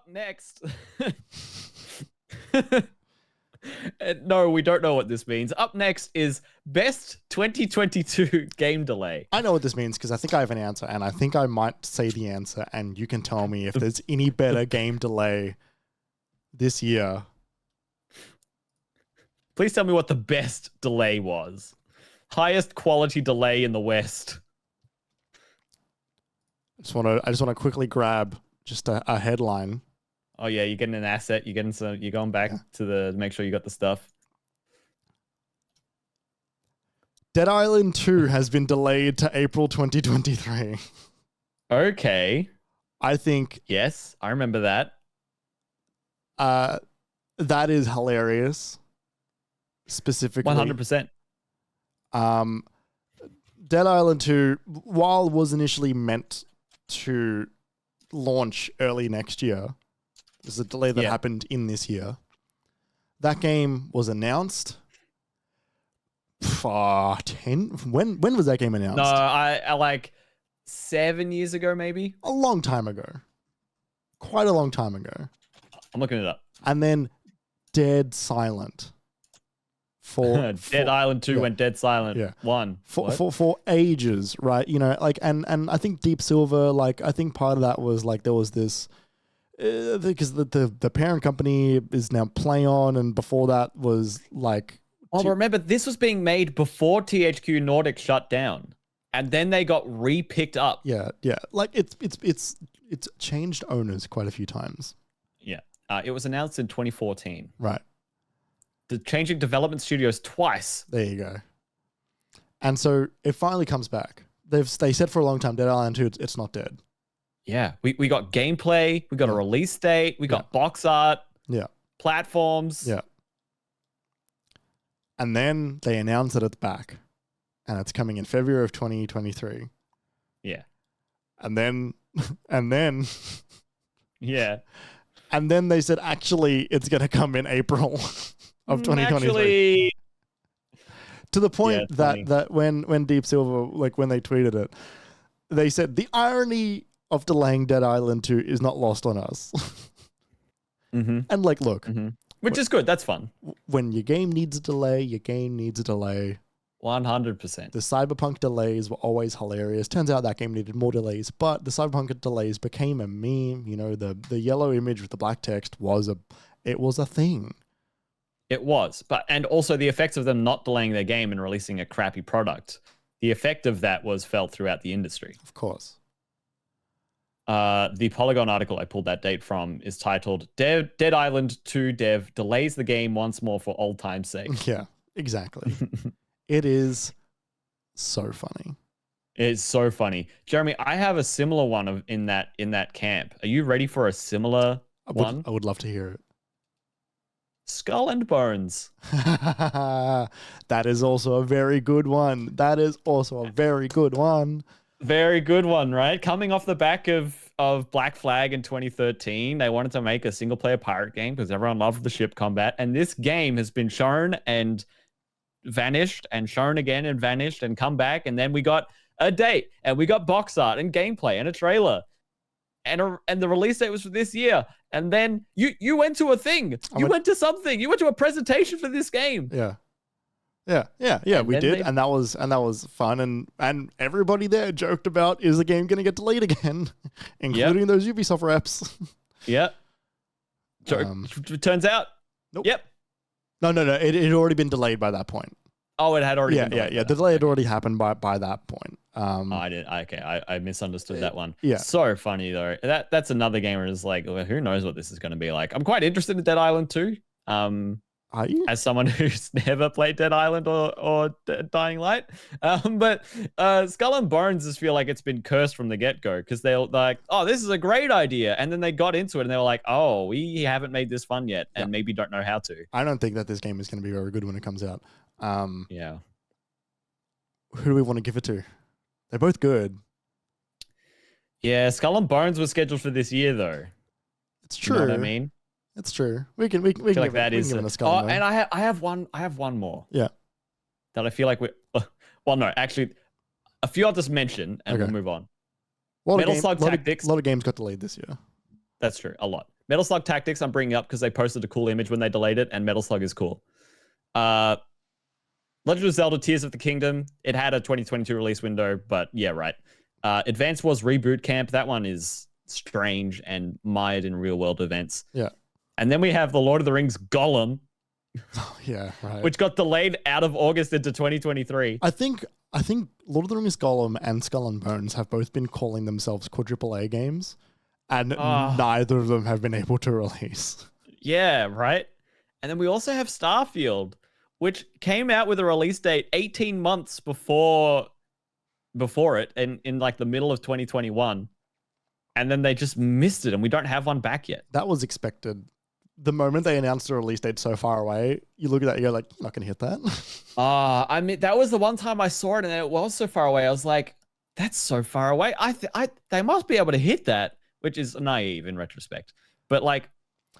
up next. No, we don't know what this means. Up next is best 2022 game delay. I know what this means because I think I have an answer, and I think I might say the answer, and you can tell me if there's any better game delay this year. Please tell me what the best delay was. Highest quality delay in the West. I just want to quickly grab just a headline. Oh yeah, you're getting an asset. You're getting some. You're going back to make sure you got the stuff. Dead Island 2 has been delayed to April 2023. Okay. I think yes, I remember that. That is hilarious. Specifically, 100%. Dead Island 2, while was initially meant to launch early next year, there's a delay that happened in this year. That game was announced. 10? When was that game announced? No, I like 7 years ago, maybe. A long time ago. Quite a long time ago. I'm looking it up. And then Dead Silent. Dead Island 2 went dead silent. Yeah. 1. For ages, right? You know, like, and I think Deep Silver, like, I think part of that was like there was this because the parent company is now PlayOn, and before that was like. Oh, but remember, this was being made before THQ Nordic shut down, and then they got re-picked up. Yeah. Like it's changed owners quite a few times. Yeah. It was announced in 2014. Right. The changing development studios twice. There you go. And so it finally comes back. They said for a long time, Dead Island 2, it's not dead. Yeah, we got gameplay, we got a release date, we got box art, platforms. Yeah. And then they announced that it's back. And it's coming in February of 2023. Yeah. And then yeah. And then they said, actually, it's going to come in April of 2023. Actually, to the point that when Deep Silver, like when they tweeted it, they said, the irony of delaying Dead Island 2 is not lost on us. Mm-hmm. And like, look. Mm-hmm. Which is good. That's fun. When your game needs a delay, your game needs a delay. 100%. The Cyberpunk delays were always hilarious. Turns out that game needed more delays, but the Cyberpunk delays became a meme. You know, the yellow image with the black text was a thing. It was, and also the effects of them not delaying their game and releasing a crappy product. The effect of that was felt throughout the industry. Of course. The Polygon article I pulled that date from is titled Dead Island 2 dev delays the game once more for old time's sake. Yeah, exactly. It is so funny. It's so funny. Jeremy, I have a similar one in that camp. Are you ready for a similar one? I would love to hear it. Skull and Bones. That is also a very good one. Very good one, right? Coming off the back of Black Flag in 2013, they wanted to make a single-player pirate game because everyone loved the ship combat. And this game has been shown and vanished and shown again and vanished and come back. And then we got a date and we got box art and gameplay and a trailer. And the release date was for this year. And then you went to a thing. You went to something. You went to a presentation for this game. Yeah. We did, and that was fun, and everybody there joked about, is the game going to get delayed again, including those Ubisoft reps. Yeah. Turns out, nope. Yep. No. It had already been delayed by that point. Oh, it had already been delayed. Yeah. The delay had already happened by that point. I didn't. Okay, I misunderstood that one. Yeah. So funny though. That's another game where it's like, well, who knows what this is going to be like. I'm quite interested in Dead Island 2. Are you? As someone who's never played Dead Island or Dying Light. But Skull and Bones just feel like it's been cursed from the get-go because they're like, oh, this is a great idea. And then they got into it and they were like, oh, we haven't made this fun yet and maybe don't know how to. I don't think that this game is going to be very good when it comes out. Yeah. Who do we want to give it to? They're both good. Yeah, Skull and Bones was scheduled for this year, though. It's true. You know what I mean? It's true. We can feel like that is. A Skull and Bones. And I have one more. Yeah. That I feel like we. Well, no, actually, a few I'll just mention and we'll move on. Metal Slug Tactics. A lot of games got delayed this year. That's true. A lot. Metal Slug Tactics I'm bringing up because they posted a cool image when they delayed it, and Metal Slug is cool. Legend of Zelda Tears of the Kingdom, it had a 2022 release window, but yeah, right. Advance Wars Reboot Camp, that one is strange and mired in real-world events. Yeah. And then we have the Lord of the Rings Gollum, Yeah, right. which got delayed out of August into 2023. I think Lord of the Rings Gollum and Skull and Bones have both been calling themselves quadruple A games, and neither of them have been able to release. Yeah, right? And then we also have Starfield, which came out with a release date 18 months before it, and in like the middle of 2021. And then they just missed it, and we don't have one back yet. That was expected. The moment they announced the release date so far away, you look at that, you're like, you're not going to hit that. I mean, that was the one time I saw it, and it was so far away. I was like, that's so far away. They must be able to hit that, which is naive in retrospect. But like,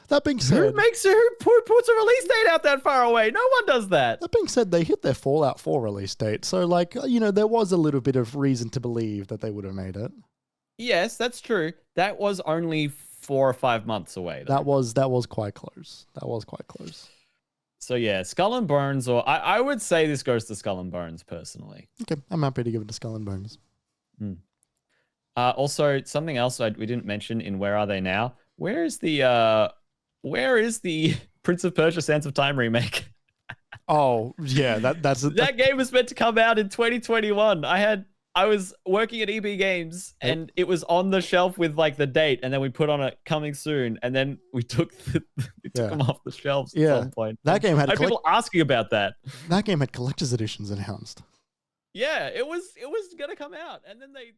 that being said, who puts a release date out that far away? No one does that. That being said, they hit their Fallout 4 release date. So like, there was a little bit of reason to believe that they would have made it. Yes, that's true. That was only 4 or 5 months away, though. That was quite close. That was quite close. So yeah, Skull and Bones, or I would say this goes to Skull and Bones personally. Okay, I'm happy to give it to Skull and Bones. Also, something else we didn't mention in Where Are They Now? Where is the Prince of Persia: Sands of Time remake? Oh yeah, that game was meant to come out in 2021. I was working at EB Games, and it was on the shelf with like the date, and then we put on it coming soon, and then we took them off the shelves at some point. That game had people asking about that. That game had collector's editions announced. Yeah, it was gonna come out, and then they